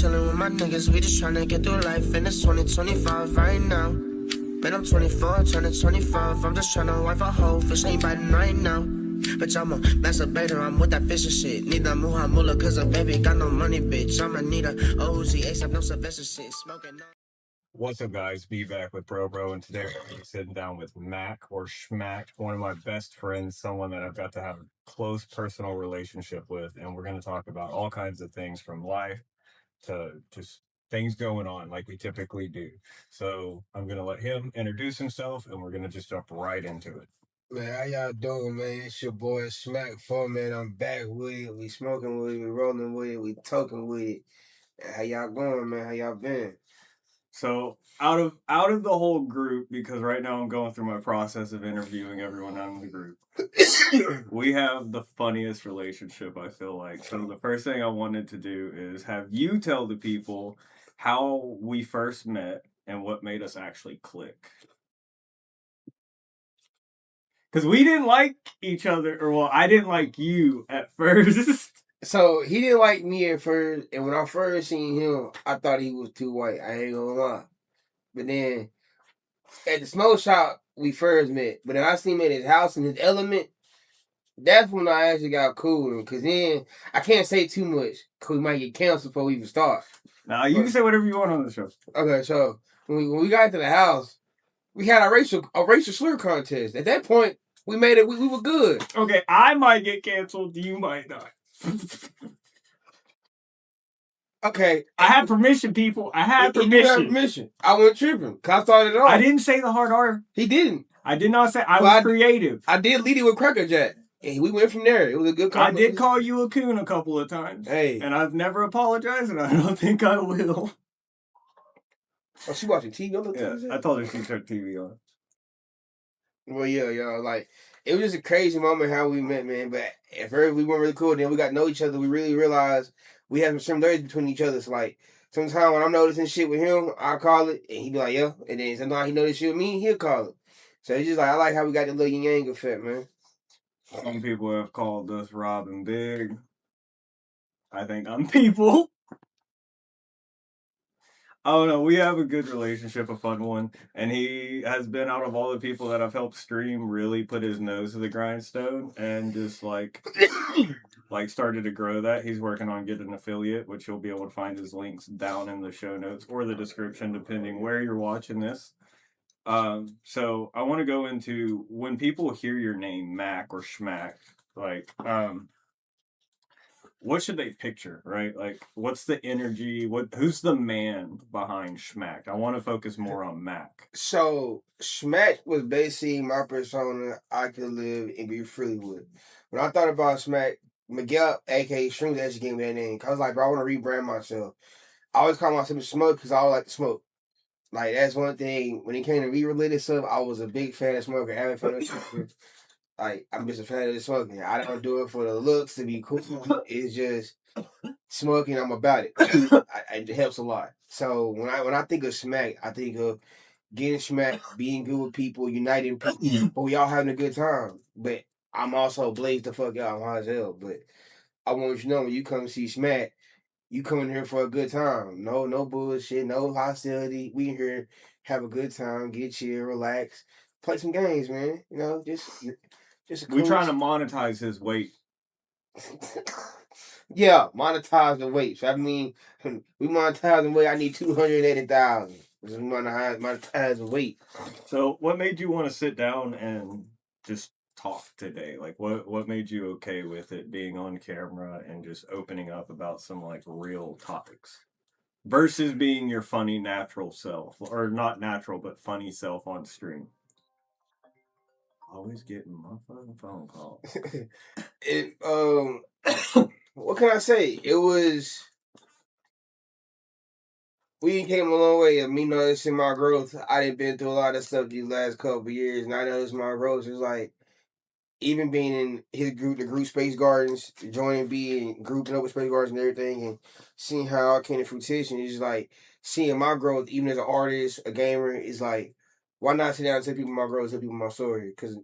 chilling with my niggas, we just tryna get through life, and it's 2025 right now. Man, I'm 24, turning 25, I'm just tryna wipe a hoe, fish ain't biting right now. Bitch, I'm a masturbator, I'm with that fish and shit. Need that muhamula, cause a baby got no money, bitch. I'ma need a OZ, ASAP, no Sylvester shit, smoking. What's up, guys? Be back with Bro, and today we're going to be sitting down with Mack or Schmack, one of my best friends, someone that I've got to have a close personal relationship with, and we're going to talk about all kinds of things from life to just things going on like we typically do. So I'm going to let him introduce himself, and we're going to just jump right into it. Man, how y'all doing, man? It's your boy Smack 4, man. I'm back with it. We smoking with it. We rolling with it. We talking with it. How y'all going, man? How y'all been? So out of the whole group, because right now I'm going through my process of interviewing everyone out in the group, we have the funniest relationship, I feel like. So the first thing I wanted to do is have you tell the people how we first met and what made us actually click. Because we didn't like each other, or well, I didn't like you at first. So he didn't like me at first, and when I first seen him, I thought he was too white. I ain't gonna lie. But then at the smoke shop, we first met. But then I seen him at his house in his element. That's when I actually got cool with him. Cause then I can't say too much, cause we might get canceled before we even start. Now you can say whatever you want on the show. Okay, so when we got to the house, we had a racial slur contest. At that point, we made it. We were good. Okay, I might get canceled. You might not. Okay, I had permission, people. I had permission. You had permission. I wasn't tripping. Cause I started it off. I didn't say the hard R. He didn't. I did not say. I was creative. I did lead it with Cracker Jack. And we went from there. It was a good conversation. I did call you a coon a couple of times. Hey. And I've never apologized, and I don't think I will. Oh, she watching TV? Yeah, I told her she turned TV on. Well, yeah, y'all. Like, it was just a crazy moment how we met, man. But at first, we weren't really cool. Then we got to know each other. We really realized we had some similarities between each other. So, like, sometimes when I'm noticing shit with him, I'll call it, and he'd be like, yeah. And then sometimes he notice shit with me, he'll call it. So it's just like, I like how we got the little yin yang effect, man. Some people have called us Rob and Big. I think I'm people. I don't know. We have a good relationship, a fun one. And he has been, out of all the people that I've helped stream, really put his nose to the grindstone and just like started to grow that. He's working on getting an affiliate, which you'll be able to find his links down in the show notes or the description, depending where you're watching this. So I want to go into when people hear your name, Mack or Schmack, like, what should they picture, right? Like, what's the energy? Who's the man behind Schmack? I want to focus more on Mack. So Schmack was basically my persona I could live and be free with. When I thought about Schmack, Miguel, aka Shrooms, actually gave me that name. Cause I was like, bro, I want to rebrand myself. I always call myself Smoke because I always like to smoke. Like, that's one thing. When it came to related stuff, I was a big fan of smoking, avid fan of smoking. Like, I'm just a fan of the smoking. I don't do it for the looks to be cool. It's just smoking. I'm about it. It helps a lot. So when I think of Smack, I think of getting smacked, being good with people, uniting people, but we all having a good time. But I'm also blazed the fuck out. I'm high as hell. But I want you to know, when you come see Smack, you come in here for a good time. No bullshit, no hostility. We in here have a good time, get chill, relax, play some games, man. You know, just we trying to monetize his weight. Yeah, monetize the weight. So I mean, we monetize the weight. I need 280,000. Just monetize the weight. So what made you want to sit down and just talk today? Like, what made you okay with it being on camera and just opening up about some like real topics versus being your funny natural self, or not natural but funny self on stream? Always getting my fucking phone call. What can I say? It was, we came a long way of me noticing my growth. I done been through a lot of stuff these last couple of years, and I noticed my growth. It's like, even being in his group, the group Space Gardens, joining being grouping up with Space Gardens and everything, and seeing how I came to fruition, it's like seeing my growth, even as an artist, a gamer, is like, why not sit down and tell people my growth, tell people my story? Because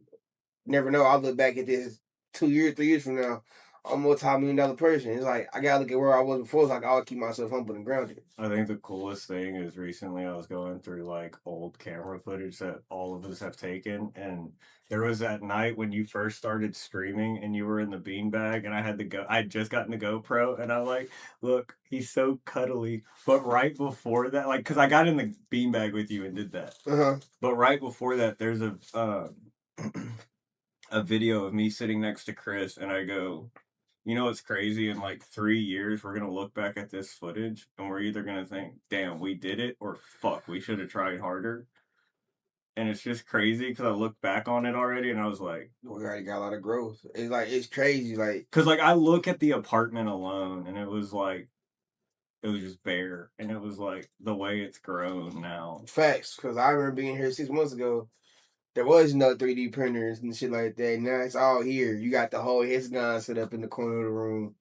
never know, I'll look back at this 2 years, 3 years from now, I'm a multi-million-dollar person. It's like I gotta look at where I was before. It's like I'll keep myself humble and grounded. I think the coolest thing is recently I was going through like old camera footage that all of us have taken, and there was that night when you first started streaming and you were in the beanbag, and I had to go. I'd just gotten the GoPro, and I'm like, look, he's so cuddly. But right before that, like, because I got in the beanbag with you and did that. But right before that, there's a a video of me sitting next to Chris, and I go, you know what's crazy? In like 3 years, we're gonna look back at this footage and we're either gonna think, damn, we did it, or fuck, we should have tried harder. And it's just crazy because I look back on it already and I was like, We already got a lot of growth. It's like it's crazy. Like, because like I look at the apartment alone and it was like, it was just bare, and it was like the way it's grown now. facts. Because I remember being here 6 months ago. There was no 3D printers and shit like that. Now it's all here. You got the whole hexagon set up in the corner of the room.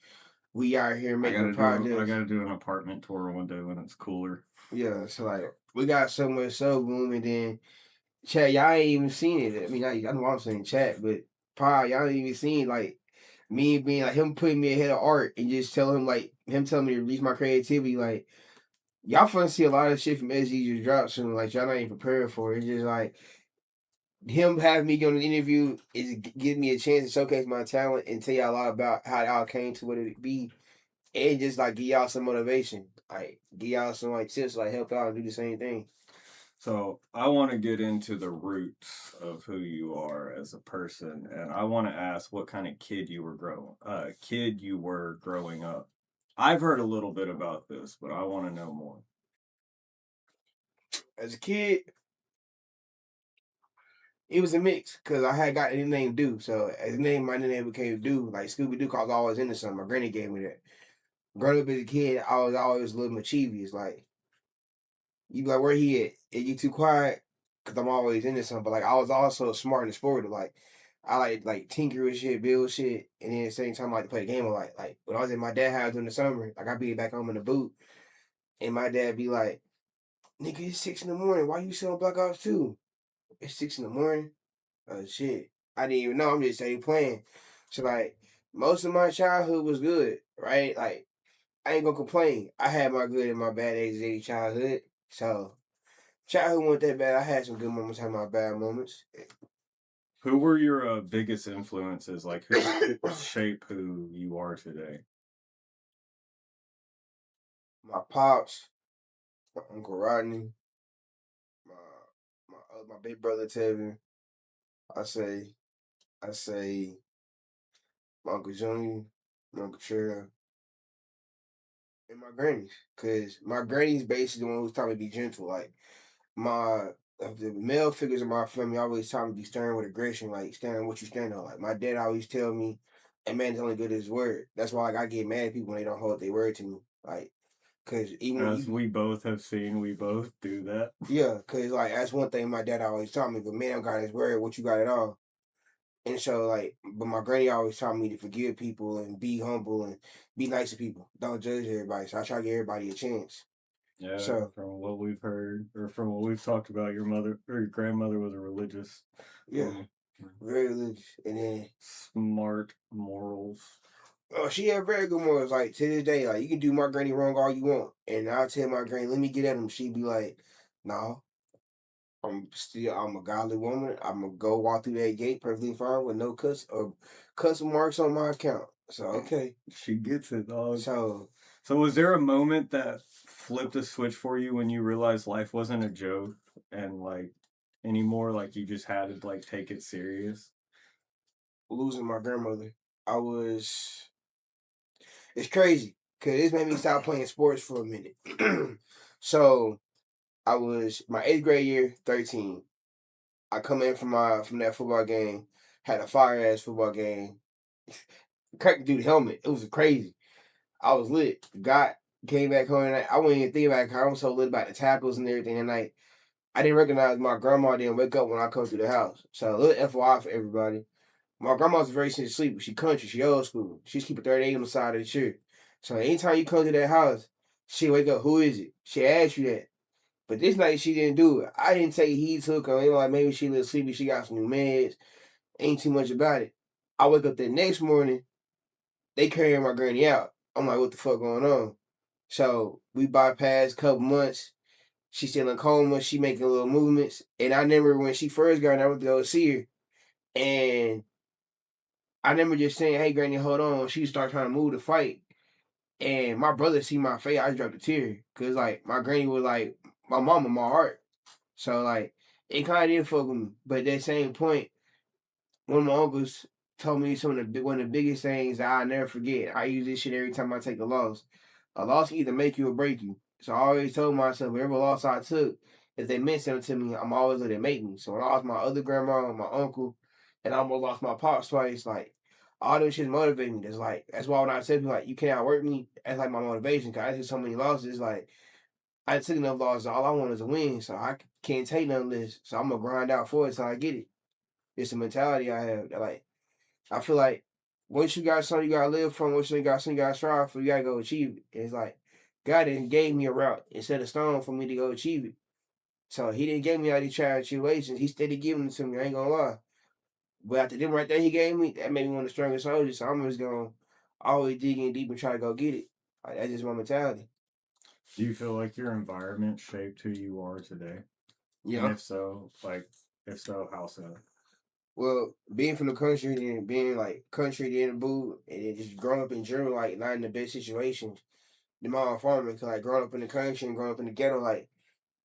We out here making projects. I gotta do an apartment tour one day when it's cooler. Yeah, so like we got so much so boom, and then chat, y'all ain't even seen it. I mean, I know what I'm saying chat, but probably y'all ain't even seen like me being like him putting me ahead of art and just telling him like him telling me to reach my creativity. Like y'all finna see a lot of shit from SG just drop soon. Like y'all not even prepared for it. It's just like him having me go on an interview is give me a chance to showcase my talent and tell y'all a lot about how it all came to what it be, and just like give y'all some motivation, like give y'all some like tips, like help out and do the same thing. So I want to get into the roots of who you are as a person, and I want to ask what kind of kid you were growing up. I've heard a little bit about this, but I want to know more. As a kid, it was a mix because I had got a name Doo. So as my name became Doo, like Scooby Doo, cause I was always into something. My granny gave me that. Growing up as a kid, I was always a little mischievous. Like you be like, where he at? Is you too quiet? Cause I'm always into something. But like I was also smart and sportive. Like I like tinker with shit, build shit, and then at the same time I like to play the game a lot. Like when I was in my dad's house during the summer, like I'd be back home in the boot, and my dad be like, "Nigga, it's 6 in the morning. Why you still on Black Ops 2? It's 6 in the morning." Oh shit. I didn't even know. I'm just staying playing. So like most of my childhood was good, right? Like I ain't gonna complain. I had my good and my bad days in childhood. So childhood wasn't that bad. I had some good moments, had my bad moments. Who were your biggest influences? Like who shape who you are today? My pops, my Uncle Rodney, my my big brother Tevin. I say my Uncle Junior, my Uncle Cheryl, and my grannies. Cause my granny's basically the one who's taught me to be gentle. Like my the male figures in my family always taught me to be stern with aggression, like stand what you stand on. Like my dad always tell me, a man's only good as his word. That's why like I get mad at people when they don't hold their word to me. Like, cause even when As we both have seen, we both do that. yeah, cause like that's one thing my dad always taught me. But man got his word, what you got it all. And so like, but my granny always taught me to forgive people and be humble and be nice to people. Don't judge everybody. So I try to give everybody a chance. Yeah, So from what we've heard or from what we've talked about, your mother or your grandmother was a religious yeah, woman. very religious. And then Smart morals. oh, she had very good morals. Like to this day, like you can do my granny wrong all you want, and I'll tell my granny, let me get at him. She'd be like, no, I'm a godly woman. I'm gonna go walk through that gate perfectly fine with no cuss or cuss marks on my account. So okay. She gets it, dog. So was there a moment that flipped a switch for you when you realized life wasn't a joke and like anymore? Like you just had to like take it serious? losing my grandmother, I was. It's crazy because this made me stop playing sports for a minute. So I was my 8th grade year, 13. I come in from that football game, had a fire ass football game. Cracked the dude helmet. It was crazy. I was lit. Got came back home and I wasn't even thinking about it. I was so lit about the tackles and everything. And like I didn't recognize my grandma didn't wake up when I come through the house. So a little FYI for everybody. My grandma's very sensitive sleep. She country. She old school. She's keeping 38 on the side of the chair. So anytime you come to that house, she wake up. Who is it? She asked you that. But this night she didn't do it. I didn't take heed to it. Cause like maybe she a little sleepy. She got some new meds. Ain't too much about it. I wake up the next morning. they carrying my granny out. I'm like, what the fuck going on? So we bypassed a couple months. She's still in coma. She making little movements. And I remember when she first got in, I went to go see her. And I remember just saying, hey, granny, hold on. She started trying to move to fight. And my brother see my face. I just dropped a tear. Because, like, my granny was like, my mama, my heart. So, like, it kind of did fuck with me. But at that same point, one of my uncles told me one of the biggest things that I'll never forget. I use this shit every time I take a loss. A loss can either make you or break you. So I always told myself, whatever loss I took, if they meant something to me, I'm always let it make me. So when I lost my other grandma and my uncle, and I almost lost my pops twice, like, all them shit motivate me. That's why when I tell people, like, you can't outwork me, that's like my motivation. Because I just so many losses, like, I took enough losses. All I want is a win. So I can't take none less. So I'm going to grind out for it till I get it. It's a mentality I have that, like, I feel like once you got something you gotta live from, once you got something you gotta strive for, you gotta go achieve it. It's like God didn't gave me a route instead of stone for me to go achieve it. So he didn't give me all these trials and tribulations. He steady giving it to me. I ain't gonna lie. But after them right there he gave me, that made me one of the strongest soldiers. So I'm just gonna always dig in deep and try to go get it. Like that's just my mentality. Do you feel like your environment shaped who you are today? Yeah. And if so, how so? Well, being from the country and being like country then boo and then just growing up in general, like not in the best situations. The mom farming, cause like growing up in the country and growing up in the ghetto, like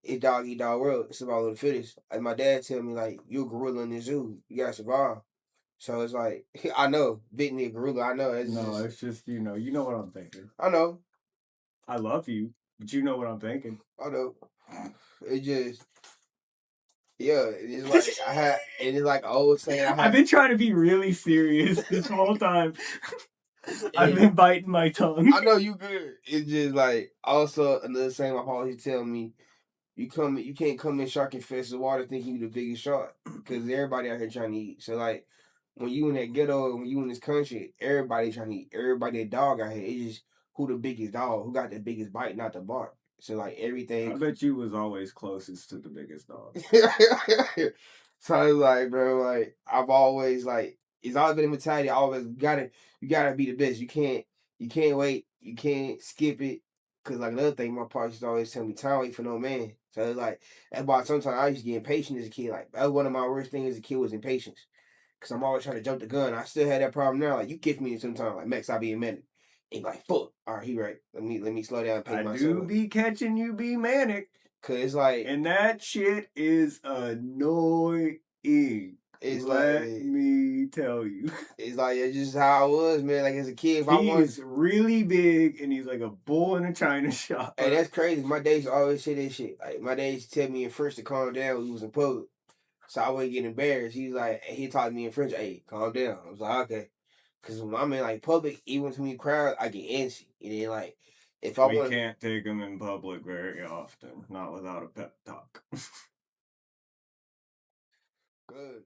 it's dog eat dog world. It's about the fittest. Like my dad tell me, like you a gorilla in the zoo, you gotta survive. So it's like I know, beating a gorilla. I know. It's just you know what I'm thinking. I know. I love you, but you know what I'm thinking. I know. It just it's like it's like old saying. I've been trying to be really serious this whole time. I've been biting my tongue. I know you good. It's just like also another saying my father used to tell me. You can't come in shark infested water thinking you the biggest shark because everybody out here trying to eat. So like when you in that ghetto, when you in this country, everybody trying to eat. Everybody that dog out here. It's just who the biggest dog, who got the biggest bite, not the bark. So like everything. I bet you was always closest to the biggest dog. So it's like, bro, like I've always like it's always been a mentality. I always you gotta be the best. You can't wait. You can't skip it. Cause like another thing, my parents used to always tell me, time wait for no man. So it's like that's why sometimes I used to get impatient as a kid. Like that was one of my worst things as a kid was impatience. Cause I'm always trying to jump the gun. I still had that problem now. Like you kick me sometimes, like Max, I be a minute. And like fuck. All right, he right. Let me slow down and pick myself. I do be catching you be manic. Cause it's like and that shit is annoying. Let me tell you. It's like it's just how I was, man. Like as a kid, he's really big and he's like a bull in a china shop. Hey, that's crazy. My days always say that shit. Like my days tell me in French to calm down when he was in public, so I wouldn't get embarrassed. He was like, he taught me in French, "Hey, calm down." I was like, "Okay," because when I'm in like public, even to me crowd, I get antsy, and then like if I we can't take him in public very often, not without a pep talk. Good.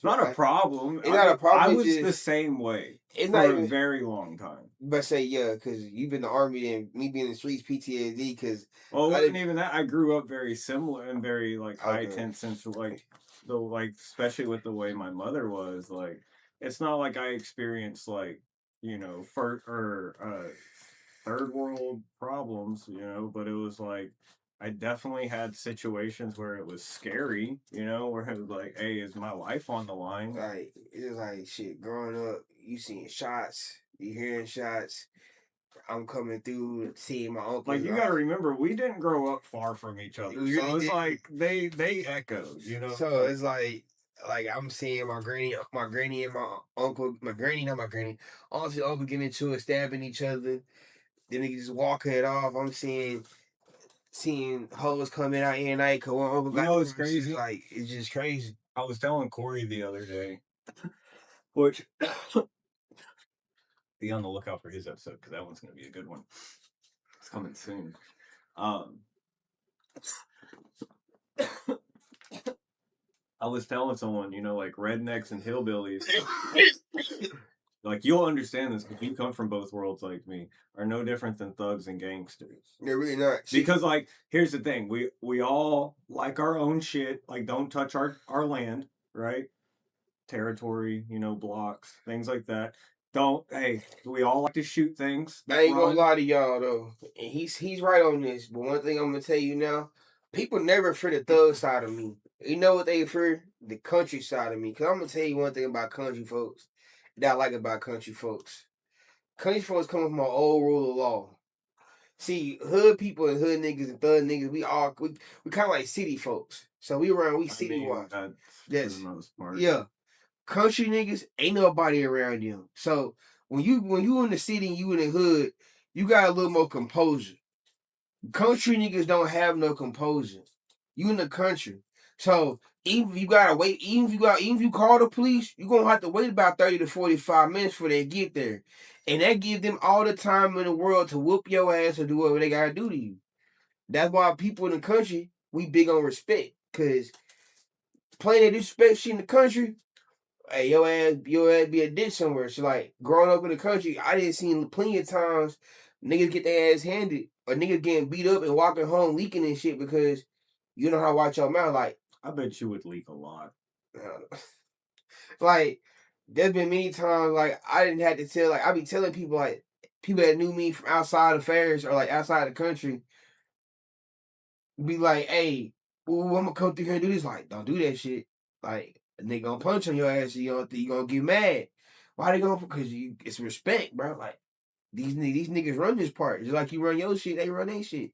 Not a problem. It's not a problem. I was the same way for a very long time. But say yeah, because you've been in the army and me being in the streets, PTSD. Because it wasn't even that. I grew up very similar and very like high tense sense of like especially with the way my mother was. Like it's not like I experienced like third world problems, but it was like I definitely had situations where it was scary, where it was like, hey, is my life on the line? Like, it was like, shit, growing up, you seeing shots, you hearing shots. I'm coming through, seeing my uncle. Like, you gotta remember, we didn't grow up far from each other. Really so it's didn't. Like, they echoed, So it's like I'm seeing my granny and my uncle, my granny, not my granny, honestly, uncle getting into it, stabbing each other. Then they just walking it off. I'm seeing hoes coming out here night because one uncle got it's crazy. Like it's just crazy. I was telling Corey the other day, which be on the lookout for his episode because that one's gonna be a good one. It's coming soon. I was telling someone, like rednecks and hillbillies. Like you'll understand this because you come from both worlds like me, are no different than thugs and gangsters. They're really not. Because like here's the thing, we all like our own shit, like don't touch our land, right? Territory, blocks, things like that. Hey, we all like to shoot things. I ain't gonna lie to y'all though, and he's right on this. But one thing I'm gonna tell you now, people never fear the thug side of me. You know what they fear? The country side of me. Cause I'm gonna tell you one thing about country folks that I like about country folks. Country folks come from an old rule of law. See, hood people and hood niggas and thug niggas, we kind of like city folks. So we city wise. That's for the most part. Yeah. Country niggas ain't nobody around them. So when you in the city and you in the hood, you got a little more composure. Country niggas don't have no composure. You in the country. So even if you gotta wait, even if you call the police, you're gonna have to wait about 30 to 45 minutes before they get there. And that gives them all the time in the world to whoop your ass or do whatever they gotta do to you. That's why people in the country, we big on respect. Cause playing that disrespect shit in the country, hey, your ass be a ditch somewhere. So like growing up in the country, I didn't see plenty of times niggas get their ass handed or niggas getting beat up and walking home leaking and shit because you know how to watch your mouth. Like I bet you would leak a lot. Like there's been many times like I didn't have to tell, like I be telling people, like people that knew me from outside affairs or like outside the country be like, hey, ooh, I'm gonna come through here and do this. Like, don't do that shit. Like, a nigga gonna punch on your ass. You gonna get mad. Why they gonna? Because it's respect, bro. Like these niggas run this part. Just like you run your shit, they run their shit.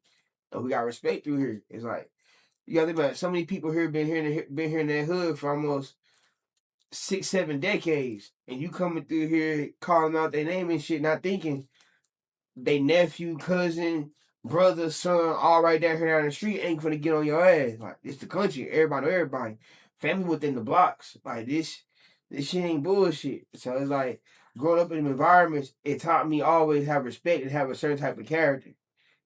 And we got respect through here. It's like you gotta think about it. So many people here been here in that hood for almost 6-7 decades, and you coming through here calling out their name and shit, not thinking they nephew, cousin, brother, son, all right down here down the street ain't gonna get on your ass. Like it's the country, everybody know everybody. Family within the blocks. Like this shit ain't bullshit. So it's like growing up in them environments, it taught me always have respect and have a certain type of character.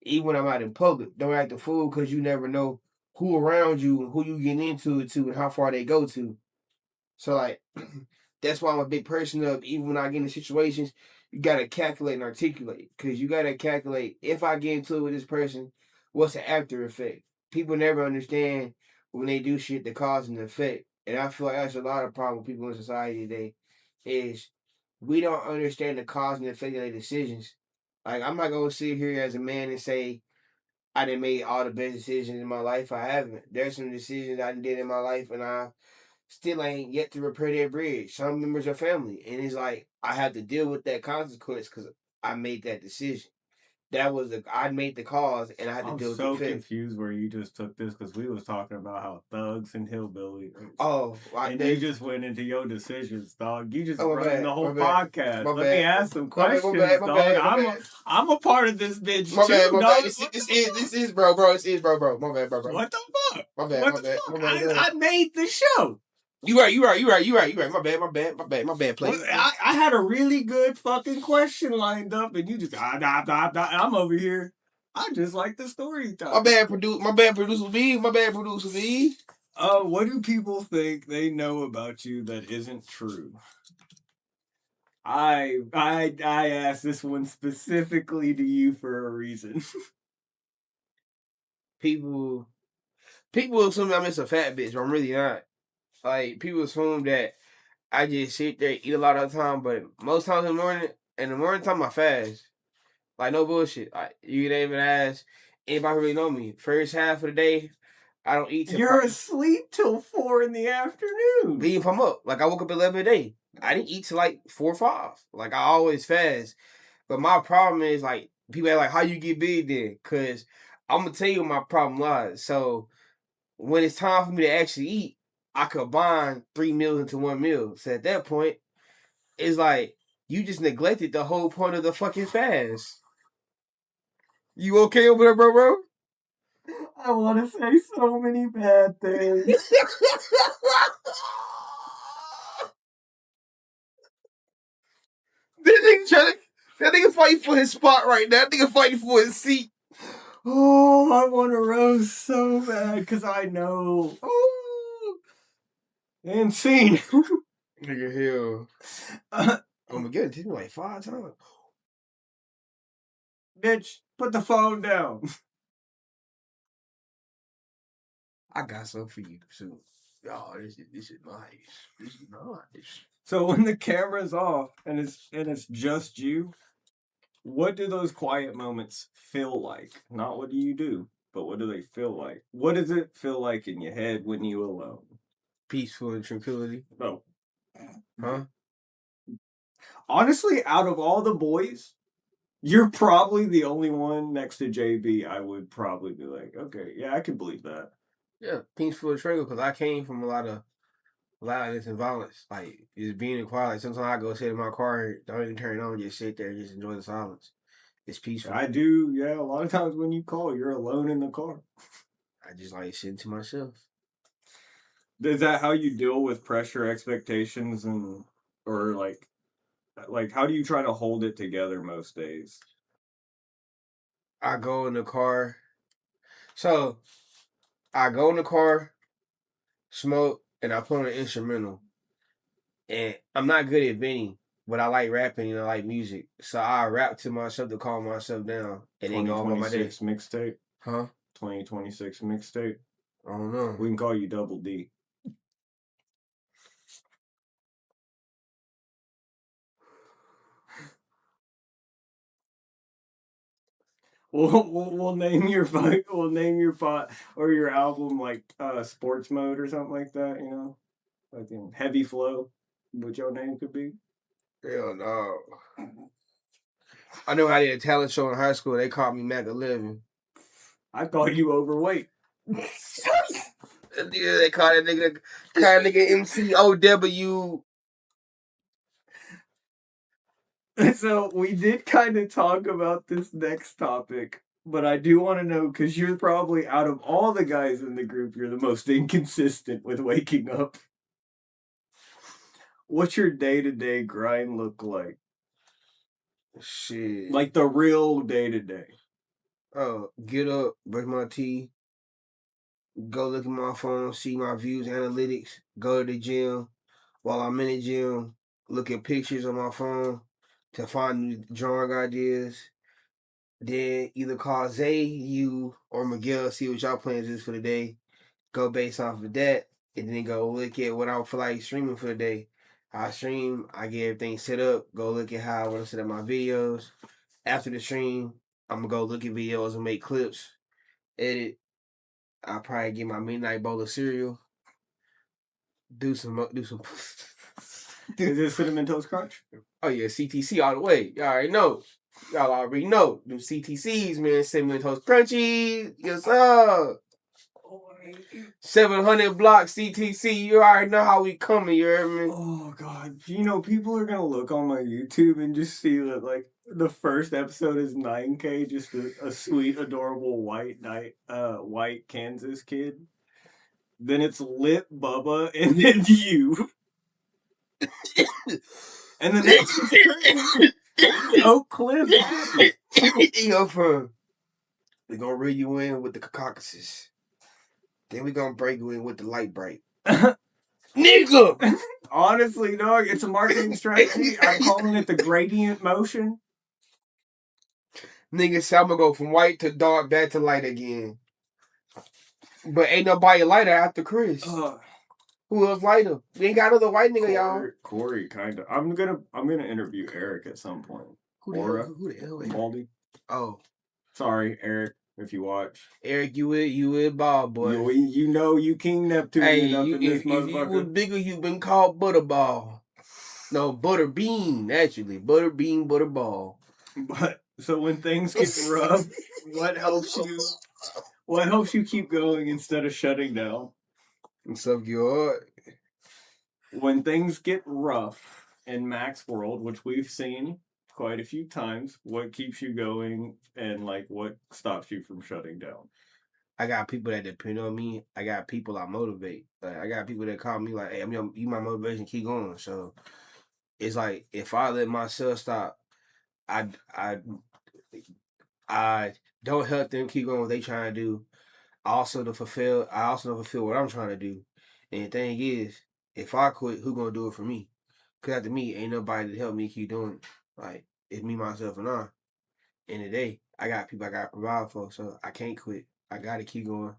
Even when I'm out in public. Don't act a fool because you never know who around you and who you getting into it to and how far they go to. So like that's why I'm a big person of even when I get into situations, you gotta calculate and articulate. Cause you gotta calculate if I get into it with this person, what's the after effect? People never understand when they do shit the cause and the effect. And I feel like that's a lot of problem with people in society today is we don't understand the cause and the effect of their decisions. Like I'm not gonna sit here as a man and say I didn't make all the best decisions in my life. I haven't. There's some decisions I did in my life and I still ain't yet to repair their bridge. Some members of family. And it's like, I have to deal with that consequence because I made that decision. I made the cause and I had to deal with the effect. I'm so confused where you just took this because we was talking about how thugs and hillbilly. And you just went into your decisions, dog. You just running the whole bad, podcast. my Let bad. me ask some questions, My bad, dog. I'm a part of this bitch my too, bad, my dog. bad. This is, bro. This is, bro. My bad, bro. What the fuck? My bad, what my the bad, fuck? my bad. I made the show. You right. My bad, play. I had a really good fucking question lined up, and you just I'm over here. I just like the story time. My bad, producer V. What do people think they know about you that isn't true? I asked this one specifically to you for a reason. People assume I'm just a fat bitch, but I'm really not. Like people assume that I just sit there eat a lot of the time, but most times in the morning time I fast. Like no bullshit. Like you can even ask anybody who really know me. First half of the day, I don't eat. You're asleep till 4 in the afternoon. Even if I'm up, like I woke up at 11 a day. I didn't eat till like 4 or 5. Like I always fast. But my problem is like people are like, how you get big then? Cause I'm gonna tell you what my problem lies. So when it's time for me to actually eat, I combine 3 meals into 1 meal. So at that point, it's like you just neglected the whole point of the fucking fast. You okay over there, bro? I want to say so many bad things. That nigga fighting for his spot right now. That nigga fighting for his seat. Oh, I want to roast so bad because I know. Oh, and scene. Nigga, hell. Oh my god, it took me like 5 times. Bitch, put the phone down. I got something for you soon. Oh, this is nice. This is nice. So when the camera's off and it's just you, what do those quiet moments feel like? Not what do you do, but what do they feel like? What does it feel like in your head when you alone? Peaceful and tranquility. No. Huh? Honestly, out of all the boys, you're probably the only one next to JB. I would probably be like, okay, yeah, I can believe that. Yeah, peaceful and tranquil because I came from a lot of this and violence. Like just being in quiet. Like sometimes I go sit in my car, don't even turn it on, just sit there and just enjoy the silence. It's peaceful. I do, yeah. A lot of times when you call, you're alone in the car. I just like sitting to myself. Is that how you deal with pressure, expectations, and or like how do you try to hold it together most days? I go in the car. So I go in the car, smoke, and I put on an instrumental. And I'm not good at venting, but I like rapping and I like music. So I rap to myself to calm myself down and then go on about my day. 2026 mixtape? Huh? 2026 mixtape? I don't know. We can call you Double D. We'll name your pot or your album like sports mode or something like that, you know? Like in heavy flow, what your name could be. Hell no. I know I did a talent show in high school. They called me Mack 11. I call you overweight. Yeah, they call that nigga MCOW. So we did kind of talk about this next topic, but I do want to know because you're probably out of all the guys in the group, you're the most inconsistent with waking up. What's your day-to-day grind look like? Shit. Like the real day-to-day. Get up, brush my teeth, go look at my phone, see my views, analytics, go to the gym. While I'm in the gym, look at pictures on my phone to find new drawing ideas. Then either call Zay, you, or Miguel, see what y'all plans is for the day. Go based off of that, and then go look at what I feel like streaming for the day. I stream, I get everything set up, go look at how I want to set up my videos. After the stream, I'm gonna go look at videos and make clips, edit. I'll probably get my midnight bowl of cereal. Do some. Is it Cinnamon Toast Crunch? Oh yeah, CTC all the way. Y'all already know. Y'all already know. Them CTCs, man. Cinnamon Toast Crunchy. Yes, sir. 700 block CTC. You already know how we coming. You heard me? Oh god, you know people are gonna look on my YouTube and just see that like the first episode is 9K, just a sweet, adorable white Kansas kid. Then it's Lit Bubba, and then you, and then Oak Cliff. Yo, fam. We gonna reel you in with the Caucasus. Then we gonna break you in with the light bright. Nigga! Honestly, dog, it's a marketing strategy. I'm calling it the gradient motion. Nigga said I'm gonna go from white to dark back to light again. But ain't nobody lighter after Chris. Who else lighter? We ain't got another white nigga, y'all. Corey, kind of. I'm gonna interview Eric at some point. Who the hell? Baldy. Oh, sorry, Eric, if you watch. Eric, you with Bob, boy. You know you King Neptune up in this if you was motherfucker. bigger, you been called Butterball. No, Butterbean, actually. Butterbean, Butterball. But so when things get rough, what helps you? What helps you keep going instead of shutting down? What's up, your When things get rough in Mack's world, which we've seen quite a few times, what keeps you going and like what stops you from shutting down? I got people that depend on me. I got people I motivate. Like I got people that call me like, "Hey, you my motivation. Keep going." So it's like if I let myself stop, I don't help them keep going what they trying to do. I also don't fulfill what I'm trying to do. And the thing is, if I quit, who gonna do it for me? Cause after me, ain't nobody to help me keep doing it. Like it's me, myself, and I. In the day, I got people I gotta provide for, so I can't quit. I gotta keep going.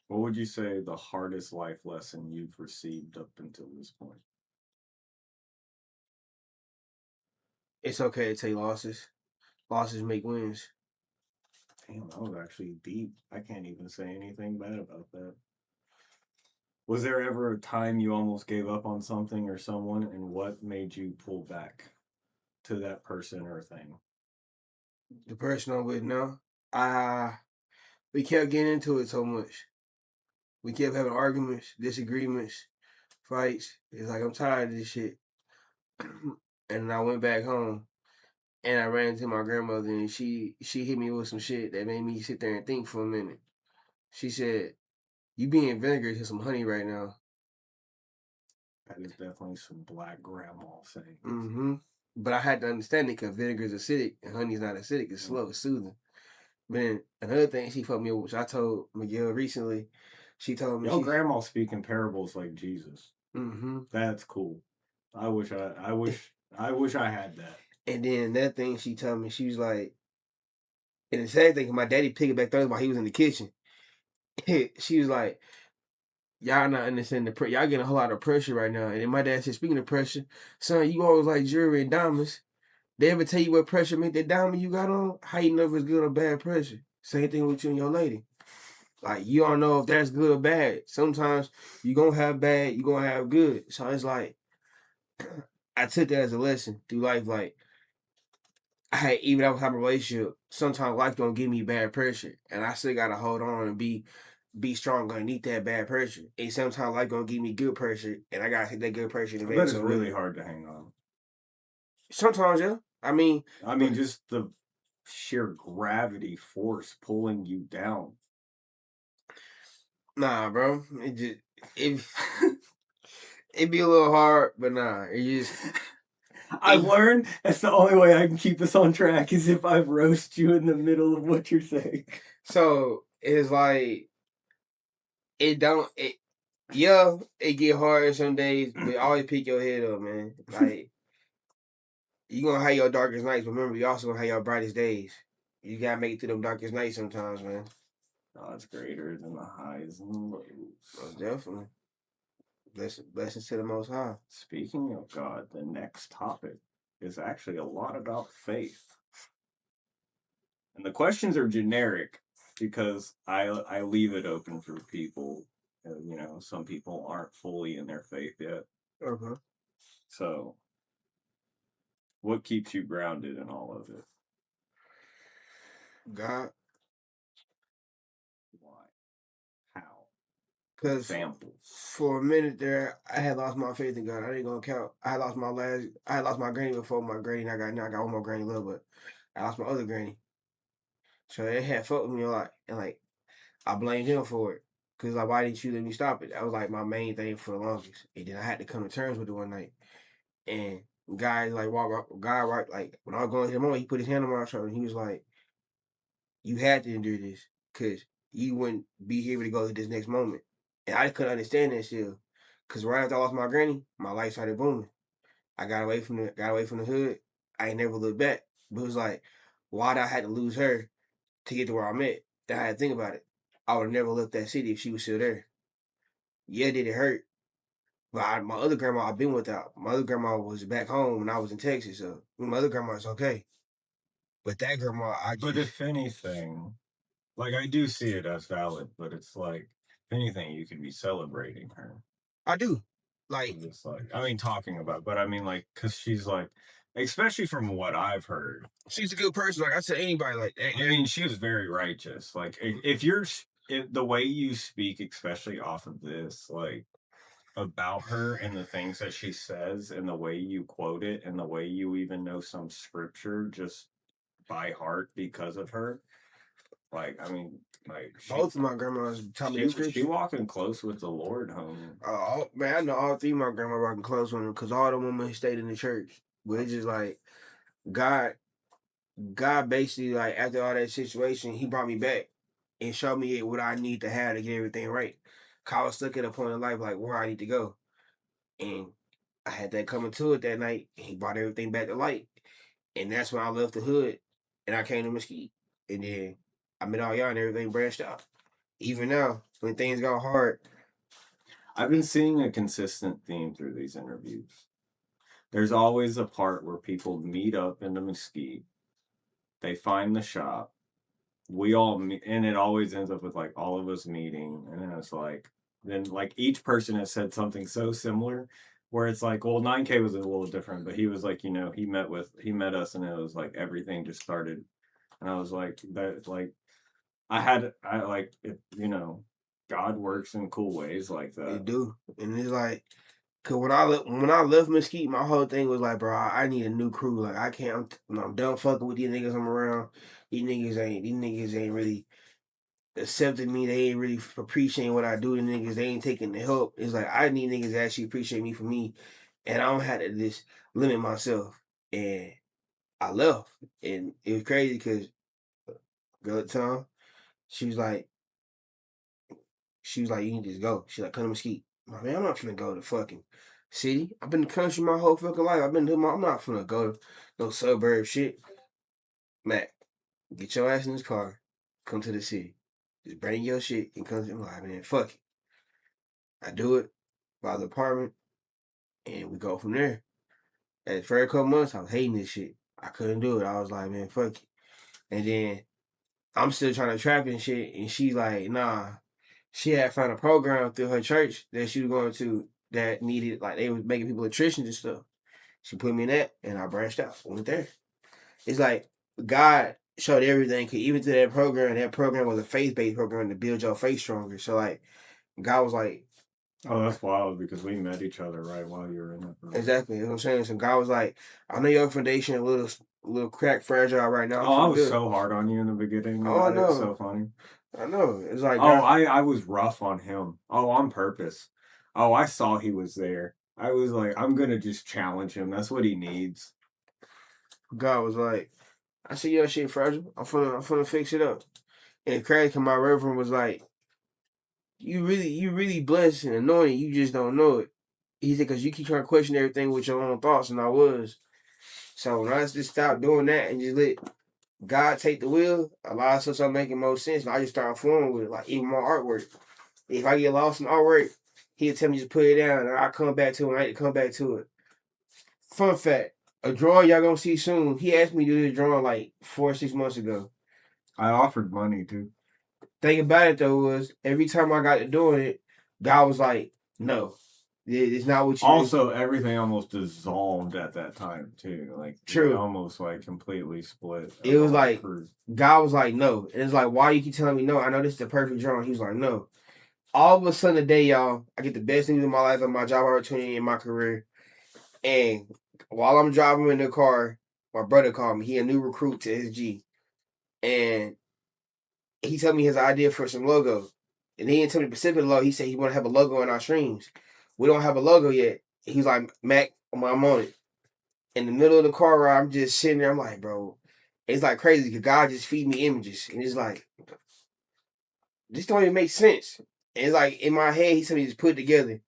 What would you say the hardest life lesson you've received up until this point? It's okay to take losses. Losses make wins. Damn, that was actually deep. I can't even say anything bad about that. Was there ever a time you almost gave up on something or someone, and what made you pull back to that person or thing? The person I'm with now, we kept getting into it so much. We kept having arguments, disagreements, fights. It's like I'm tired of this shit. And I went back home and I ran into my grandmother and she hit me with some shit that made me sit there and think for a minute. She said, "You being vinegar to some honey right now." That is definitely some black grandma saying. Mm-hmm. But I had to understand it because vinegar is acidic and honey's not acidic. It's slow, it's soothing. But then another thing she fucked me up, which I told Miguel recently, she told me Your grandma speaking parables like Jesus. Mm-hmm. That's cool. I wish I had that. And then that thing she told me, she was like, and the same thing, my daddy piggybacked on while he was in the kitchen. She was like, "Y'all not understanding y'all getting a whole lot of pressure right now." And then my dad said, "Speaking of pressure, son, you always like jewelry and diamonds. They ever tell you what pressure make that diamond you got on? How you know if it's good or bad pressure? Same thing with you and your lady. Like, you don't know if that's good or bad. Sometimes you gonna have bad, you gonna have good. So it's like, I took that as a lesson through life. Like, even if I have a relationship, sometimes life gonna give me bad pressure, and I still gotta hold on and be strong underneath that bad pressure. And sometimes life gonna give me good pressure, and I gotta take that good pressure and I bet make it's some really money. hard to hang on. Sometimes, yeah. I mean, Just the sheer gravity force pulling you down. nah, bro. It it be a little hard, but nah, it just. I've learned that's the only way I can keep us on track is if I roast you in the middle of what you're saying. So it's like it don't it. Yeah, it get hard some days, but always pick your head up, man. Like, you gonna have your darkest nights, but remember, you also gonna have your brightest days. You gotta make it through them darkest nights sometimes, man. God's greater than the highs and the lows. Most definitely. Blessings to the Most High. Speaking of God, the next topic is actually a lot about faith. And the questions are generic because I leave it open for people. Some people aren't fully in their faith yet. Uh-huh. So, what keeps you grounded in all of it? God, Why? How? because Examples. for a minute there, I had lost my faith in God. I ain't gonna count. I had lost my granny before my granny. And I got one more granny love, but I lost my other granny. So it had fucked with me a lot, and like I blamed him for it. Cause like, why didn't you let me stop it? That was like my main thing for the longest. And then I had to come to terms with it one night. And guys like like when I was going to him on, he put his hand on my shoulder and he was like, "You had to endure this, cause you wouldn't be able to go to this next moment." And I couldn't understand that still, cause right after I lost my granny, my life started booming. I got away from the hood. I ain't never looked back. But it was like, why did I had to lose her to get to where I'm at? Then I had to think about it. I would have never left that city if she was still there. Yeah, did it hurt? But my other grandma I've been without. My other grandma was back home when I was in Texas, so my other grandma's okay. But that grandma, But if anything, like I do see it as valid, but it's like, if anything, you could be celebrating her. I do. Like, Just like, talking about, but like, because she's like, especially from what I've heard, she's a good person. Like I said, anybody like that. she was very righteous. Like, if the way you speak, especially off of this, like, about her and the things that she says and the way you quote it and the way you even know some scripture just by heart because of her. Like, like Both of my grandmas taught me the she scripture. walking close with the Lord, homie. Man, I know all three of my grandma walking close with them because all the women stayed in the church. But it's just like God, God basically like after all that situation, He brought me back and showed me what I need to have to get everything right. 'Cause I was stuck at a point in life like where I need to go, and I had that coming to it that night. And He brought everything back to light, and that's when I left the hood and I came to Mesquite, and then I met all y'all and everything branched out. Even now, when things got hard, I've been seeing a consistent theme through these interviews. There's always a part where people meet up in the Mesquite. They find the shop. We all meet, and it always ends up with like all of us meeting, and then it's like, then like each person has said something so similar, where it's like, well, 9K was a little different, but he was like, he met us, and it was like everything just started, and I was like, that like I like it, God works in cool ways like They that. do, and it's like, cause when I left Mesquite, my whole thing was like, bro, I need a new crew. Like I can't, I'm done fucking with these niggas I'm around. These niggas ain't really accepting me. They ain't really appreciating what I do. The niggas, they ain't taking the help. It's like I need niggas to actually appreciate me for me, and I don't have to just limit myself. And I left, and it was crazy because girl at the time, she was like, you need to just go. She's like, come to Mesquite. I'm like, man, I'm not finna go to fucking city. I've been in the country my whole fucking life. I'm not finna go to no suburb shit. Mac, get your ass in this car. Come to the city. Just bring your shit and come to. I'm like, man, fuck it. I do it. Buy the apartment, and we go from there. At the first couple months, I was hating this shit. I couldn't do it. I was like, man, fuck it. And then I'm still trying to trap and shit, and she's like, nah. She had found a program through her church that she was going to that needed, like, they was making people electricians and stuff. She put me in that, and I branched out. Went there. It's like God showed everything. Cause even to that program was a faith-based program to build your faith stronger. So like, God was like, Oh, that's wild because we met each other right while you were in that program. exactly. You know what I'm saying? So God was like, I know your foundation a little crack fragile right now. Oh, I was so hard on you in the beginning. Oh, I know. It's so funny. I know. It's like, Oh, God, I was rough on him. Oh, on purpose. Oh, I saw he was there. I was like, I'm gonna just challenge him. That's what he needs. God was like, I see your shit fragile. I'm finna fix it up. And crazy, my reverend was like, you really blessed and anointed. You just don't know it. He said, because you keep trying to question everything with your own thoughts, and I was. So when I just stopped doing that and just let God take the wheel, a lot of stuff started making more sense. And I just started flowing with it, like even my artwork. If I get lost in artwork, he'll tell me just put it down, and I come back to it. And I need to come back to it. Fun fact: a drawing y'all gonna see soon. He asked me to do this drawing like 4 or 6 months ago. I offered money too. Thing about it though was every time I got to doing it, God was like, "No, it's not what you." Also, everything almost dissolved at that time too. Like, True. It almost like completely split. It was like God was like, "No," and it's like, "Why you keep telling me no? I know this is the perfect drawing." He was like, "No." All of a sudden, today, y'all, I get the best news in my life, of my job opportunity in my career, and while I'm driving in the car, my brother called me. He a new recruit to SG, and he told me his idea for some logo. And he didn't tell me the specific logo. He said he want to have a logo in our streams. We don't have a logo yet. He's like, Mac, I'm on it. In the middle of the car ride, I'm just sitting there. I'm like, bro, it's like crazy because God just feed me images. And it's like, this don't even make sense. And it's like in my head, he told me to put it together.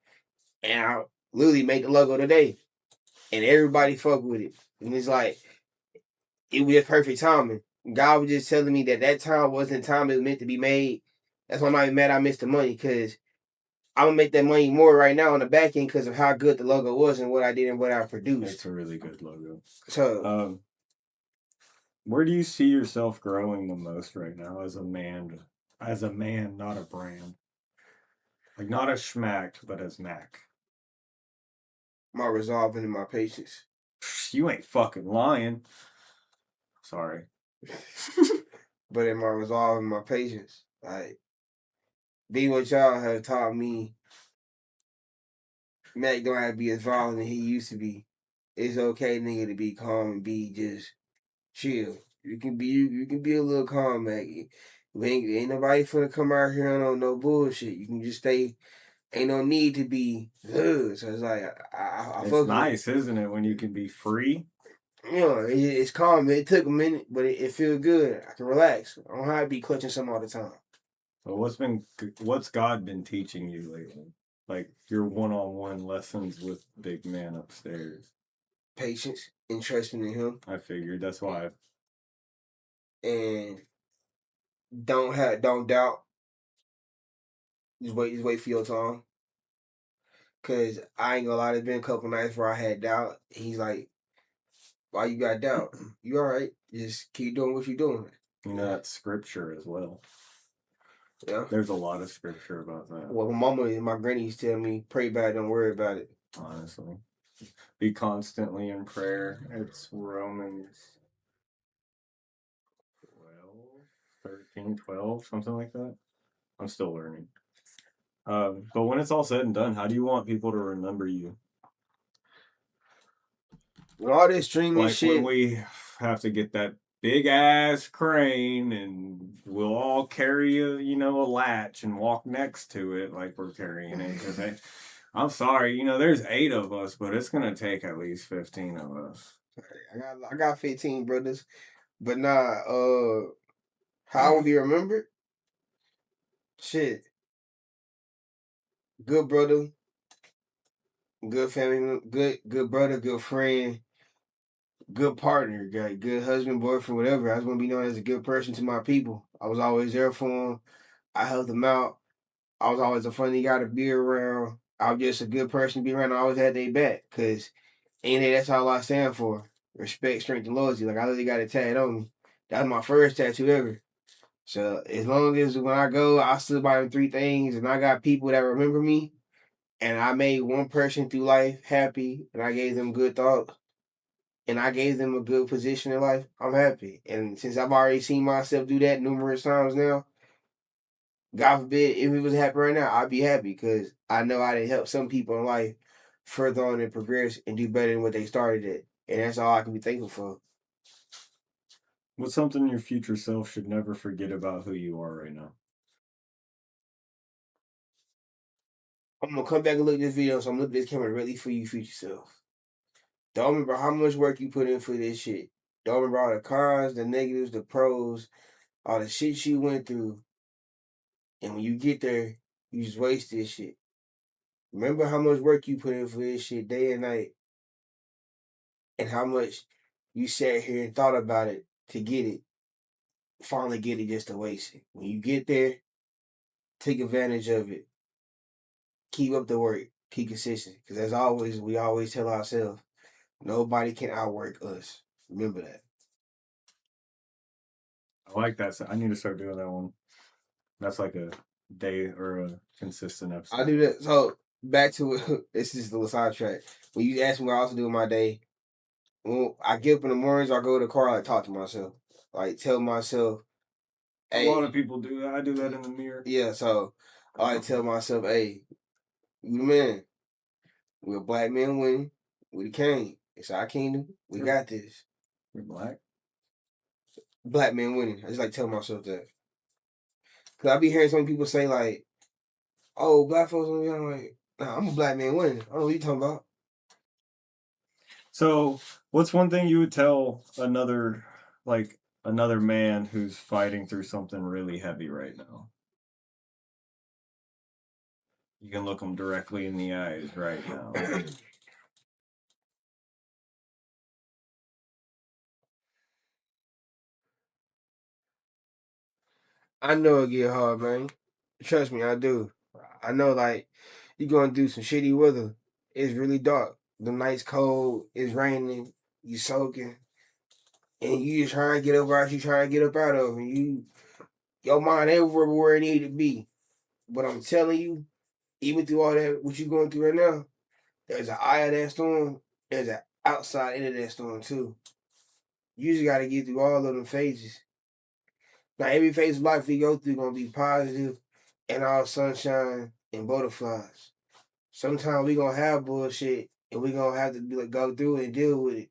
And I literally made the logo today. And everybody fuck with it. And it's like, it was just perfect timing. God was just telling me that time wasn't time it was meant to be made. That's why I'm not even mad I missed the money because I'm gonna make that money more right now on the back end because of how good the logo was and what I did and what I produced. It's a really good logo. So, where do you see yourself growing the most right now as a man? As a man, not a brand. Like not as Schmacked, but as Mack. my resolve and my patience. You ain't fucking lying. Sorry. But in my resolve and my patience, like being what y'all have taught me, Mac don't have to be as violent as he used to be. It's okay, nigga, to be calm and be just chill. You can be a little calm, Mac. Ain't nobody finna come out here on no bullshit. You can just stay. Ain't no need to be good. So it's like I It's nice, isn't it, when you can be free? You know, it's calm. It took a minute, but it feels good. I can relax. I don't have to be clutching something all the time. So what's God been teaching you lately? Like your one-on-one lessons with big man upstairs. Patience and trusting in him. I figured that's why. And don't doubt. Just wait for your time. Cause I ain't gonna lie, there's been a couple nights where I had doubt. He's like, "Why you got doubt? You all right? Just keep doing what you're doing." You know, that's scripture as well. Yeah. There's a lot of scripture about that. Well, my mama and my granny used to tell me, "Pray about it, don't worry about it." Honestly, be constantly in prayer. It's Romans 12, something like that. I'm still learning. But when it's all said and done, how do you want people to remember you? When all this streaming Like shit, when we have to get that big ass crane and we'll all carry a latch and walk next to it like we're carrying it. Because I'm sorry, there's 8 of us, but it's gonna take at least 15 of us. I got 15 brothers, but nah. How I want to be remembered? Shit, good brother, good family, good brother, good friend, good partner, good husband, boyfriend, whatever. I just want to be known as a good person to my people. I was always there for them. I helped them out. I was always a funny guy to be around. I was just a good person to be around. I always had their back because that's all I stand for. Respect, strength, and loyalty. Like I literally got it tatted on me. That's my first tattoo ever. So as long as when I go, I stood by them 3 things, and I got people that remember me, and I made one person through life happy, and I gave them good thoughts, and I gave them a good position in life, I'm happy. And since I've already seen myself do that numerous times now, God forbid, if it was happening right now, I'd be happy because I know I did help some people in life further on and progress and do better than what they started at. And that's all I can be thankful for. What's something your future self should never forget about who you are right now? I'm going to come back and look at this video, so I'm looking at this camera really for you, future self. Don't remember how much work you put in for this shit. Don't remember all the cons, the negatives, the pros, all the shit you went through. And when you get there, you just waste this shit. Remember how much work you put in for this shit day and night. And how much you sat here and thought about it to get it. Finally get it just to waste it. When you get there, take advantage of it. Keep up the work. Keep consistent. Because as always, we always tell ourselves, nobody can outwork us. Remember that. I like that. I need to start doing that one. That's like a day or a consistent episode. I do that. So back to it. This is the sidetrack. When you ask me what I also do in my day, when I get up in the mornings, I go to the car, I talk to myself. Like tell myself, hey. A lot of people do that. I do that in the mirror. Yeah, so I tell myself, hey, you the man. We're black men winning. We the king. It's our kingdom. We got this. You're black? Black men winning. I just like tell myself that. Cause I be hearing some people say like, oh, black folks, I'm like, nah, I'm a black man winning. I don't know what you talking about. So what's one thing you would tell another man who's fighting through something really heavy right now? You can look them directly in the eyes right now. I know it get hard, man. Trust me, I do. I know like you going through some shitty weather. It's really dark. The night's cold. It's raining. You soaking. And you just trying to get up out you trying to get up out of, and your mind everywhere where it need to be. But I'm telling you, even through all that, what you going through right now, there's an eye of that storm. There's an outside end of that storm too. You just got to get through all of them phases. Now, every phase of life we go through gonna be positive and all sunshine and butterflies. Sometimes we gonna have bullshit and we gonna have to go through it and deal with it.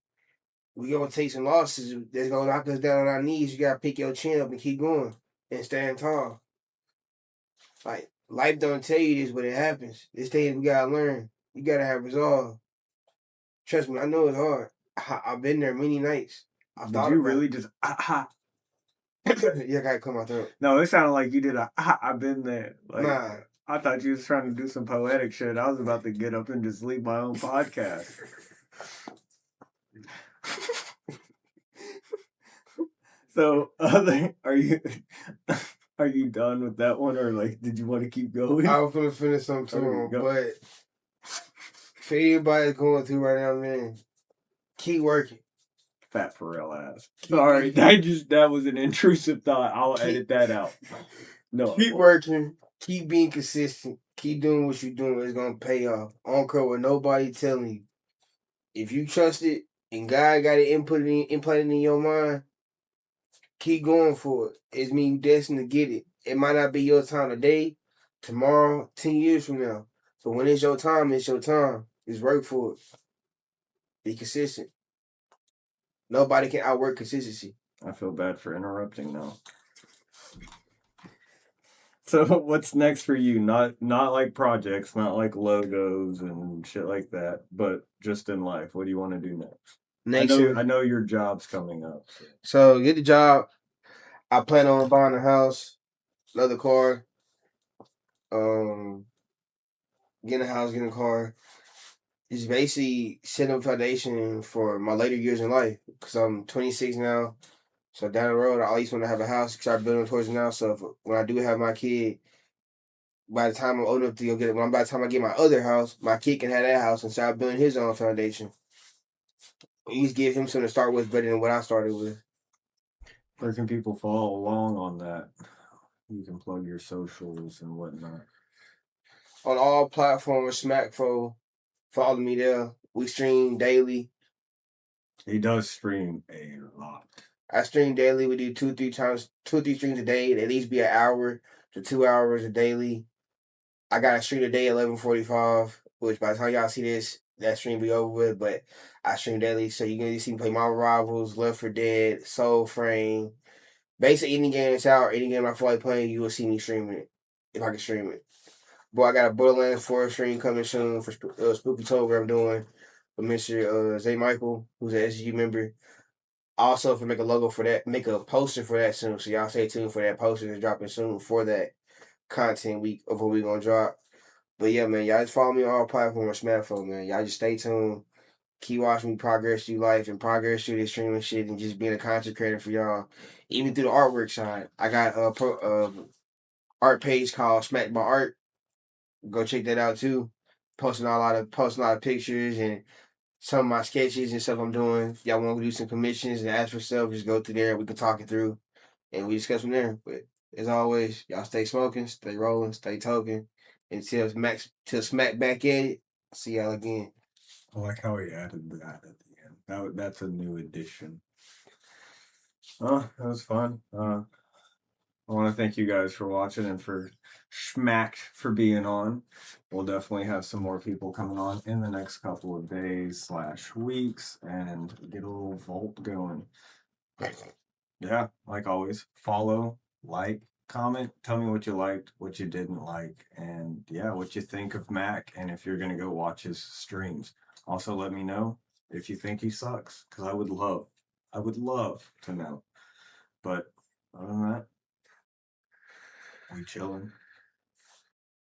We gonna take some losses that's gonna knock us down on our knees. You gotta pick your chin up and keep going and stand tall. Like life don't tell you this, but it happens. This thing we gotta learn. You gotta have resolve. Trust me, I know it's hard. I've been there many nights. Did you really just Yeah, I gotta come out throat. No, it sounded like you did I've been there. Like, Nah. I thought you was trying to do some poetic shit. I was about to get up and just leave my own podcast. So, are you done with that one, or like, did you want to keep going? I was gonna finish some too, but For anybody's going through right now, man, keep working. Fat Pharrell ass. Sorry, that was an intrusive thought. I'll Keep- edit that out. No, Keep working. Keep being consistent. Keep doing what you're doing. It's gonna pay off. I don't care what nobody telling you. If you trust it and God got it implanted in your mind, keep going for it. It's mean you destined to get it. It might not be your time today, tomorrow, 10 years from now. But when it's your time, it's your time. Just work for it. Be consistent. Nobody can outwork consistency. I feel bad for interrupting now. So what's next for you? Not like projects, not like logos and shit like that, but just in life. What do you want to do next? Next year. I know your job's coming up. So get the job. I plan on buying a house, another car, getting a house, getting a car. It's basically setting a foundation for my later years in life. Cause I'm 26 now. So down the road, I always want to have a house, start building towards it now. So when I do have my kid, by the time I'm old enough to go get it, by the time I get my other house, my kid can have that house and start building his own foundation. At least give him something to start with better than what I started with. Where can people follow along on that? You can plug your socials and whatnot. On all platforms, Smackfo, follow me there. We stream daily. He does stream a lot. I stream daily. We do 2-3 streams a day. At least be an hour to 2 hours a daily. I got a stream today at 11:45, which by the time y'all see this, that stream be over with. But I stream daily, so you can see me play Marvel Rivals, Left 4 Dead, Soul Frame. Basically, any game that's out, any game I feel like playing, you will see me streaming it if I can stream it. But I got a Borderlands 4 stream coming soon for Spooky Tober I'm doing with Mr. Zay Michael, who's an SG member. Also, for make a logo for that, make a poster for that soon. So y'all stay tuned for that poster that's dropping soon for that content week of what we gonna drop. But yeah, man, y'all just follow me on all platforms, smartphone, man. Y'all just stay tuned. Keep watching me progress through life and progress through this streaming shit and just being a content creator for y'all. Even through the artwork side. I got a art page called Smack by Art. Go check that out too. Posting a lot of pictures and some of my sketches and stuff I'm doing. Y'all want to do some commissions and ask for stuff, just go through there. We can talk it through and we discuss from there. But as always, y'all stay smoking, stay rolling, stay token. Until Smack back at it. See y'all again. I like how he added that at the end. That's a new addition. Oh, that was fun. I want to thank you guys for watching and for Schmack for being on. We'll definitely have some more people coming on in the next couple of days / weeks and get a little vault going. Yeah, like always, follow, like, comment, tell me what you liked, what you didn't like, and yeah, what you think of Mac and if you're gonna go watch his streams. Also, let me know if you think he sucks, because I would love to know. But other than that, we chilling.